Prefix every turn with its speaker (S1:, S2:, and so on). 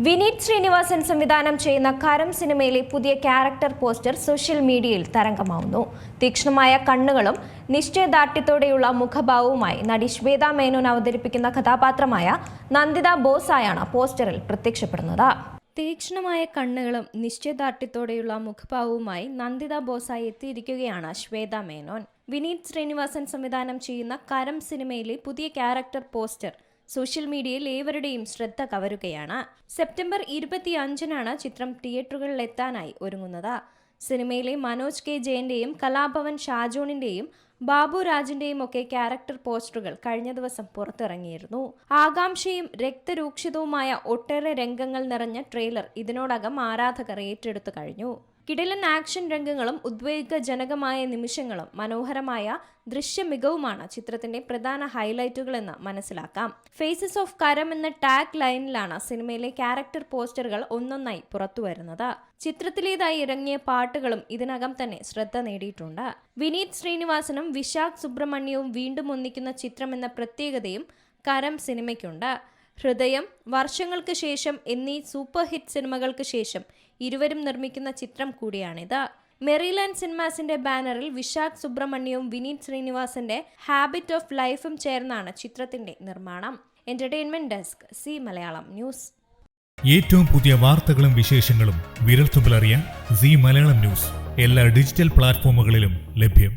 S1: വിനീത് ശ്രീനിവാസൻ സംവിധാനം ചെയ്യുന്ന കരം സിനിമയിലെ പുതിയ ക്യാരക്ടർ പോസ്റ്റർ സോഷ്യൽ മീഡിയയിൽ തരംഗമാവുന്നു. തീക്ഷ്ണമായ കണ്ണുകളും നിശ്ചയദാർഢ്യത്തോടെയുള്ള മുഖഭാവവുമായി നടി ശ്വേത മേനോൻ അവതരിപ്പിക്കുന്ന കഥാപാത്രമായ നന്ദിത ബോസായാണ് പോസ്റ്ററിൽ പ്രത്യക്ഷപ്പെടുന്നത്. തീക്ഷ്ണമായ കണ്ണുകളും നിശ്ചയദാർഢ്യത്തോടെയുള്ള മുഖഭാവവുമായി നന്ദിത ബോസായി എത്തിയിരിക്കുകയാണ് ശ്വേത മേനോൻ. വിനീത് ശ്രീനിവാസൻ സംവിധാനം ചെയ്യുന്ന കരം സിനിമയിലെ പുതിയ ക്യാരക്ടർ പോസ്റ്റർ സോഷ്യൽ മീഡിയയിൽ ഏവരുടെയും ശ്രദ്ധ കവരുകയാണ്. സെപ്റ്റംബർ 25-നാണ് ചിത്രം തിയേറ്ററുകളിൽ എത്താനായി ഒരുങ്ങുന്നത്. സിനിമയിലെ മനോജ് കെ ജയന്റെയും കലാഭവൻ ഷാജോണിന്റെയും ബാബു രാജിന്റെയും ഒക്കെ ക്യാരക്ടർ പോസ്റ്ററുകൾ കഴിഞ്ഞ ദിവസം പുറത്തിറങ്ങിയിരുന്നു. ആകാംക്ഷയും രക്തരൂക്ഷിതവുമായ ഒട്ടേറെ രംഗങ്ങൾ നിറഞ്ഞ ട്രെയിലർ ഇതിനോടകം ആരാധകർ ഏറ്റെടുത്തു കഴിഞ്ഞു. കിടിലൻ ആക്ഷൻ രംഗങ്ങളും ഉദ്വേഗജനകമായ നിമിഷങ്ങളും മനോഹരമായ ദൃശ്യ മികവുമാണ് ചിത്രത്തിന്റെ പ്രധാന ഹൈലൈറ്റുകളെന്ന് മനസ്സിലാക്കാം. ഫേസസ് ഓഫ് കരം എന്ന ടാഗ് ലൈനിലാണ് സിനിമയിലെ ക്യാരക്ടർ പോസ്റ്ററുകൾ ഒന്നൊന്നായി പുറത്തുവരുന്നത്. ചിത്രത്തിലേതായി ഇറങ്ങിയ പാട്ടുകളും ഇതിനകം തന്നെ ശ്രദ്ധ നേടിയിട്ടുണ്ട്. വിനീത് ശ്രീനിവാസനും വിശാഖ് സുബ്രഹ്മണ്യവും വീണ്ടും ഒന്നിക്കുന്ന ചിത്രം എന്ന പ്രത്യേകതയും കരം സിനിമയ്ക്കുണ്ട്. ഹൃദയം, വർഷങ്ങൾക്ക് ശേഷം എന്നീ സൂപ്പർ ഹിറ്റ് സിനിമകൾക്ക് ശേഷം ഇരുവരും നിർമ്മിക്കുന്ന ചിത്രം കൂടിയാണിത്. മെറിലാൻഡ് സിനിമാസിന്റെ ബാനറിൽ വിശാഖ് സുബ്രഹ്മണ്യവും വിനീത് ശ്രീനിവാസന്റെ ഹാബിറ്റ് ഓഫ് ലൈഫും ചേർന്നാണ് ചിത്രത്തിന്റെ നിർമ്മാണം. Entertainment desk, C Malayalam news.
S2: ഏറ്റവും പുതിയ വാർത്തകളും വിശേഷങ്ങളും വിരൽത്തുമ്പിലറിയാൻ സി മലയാളം ന്യൂസ് എല്ലാ ഡിജിറ്റൽ പ്ലാറ്റ്ഫോമുകളിലും ലഭ്യം.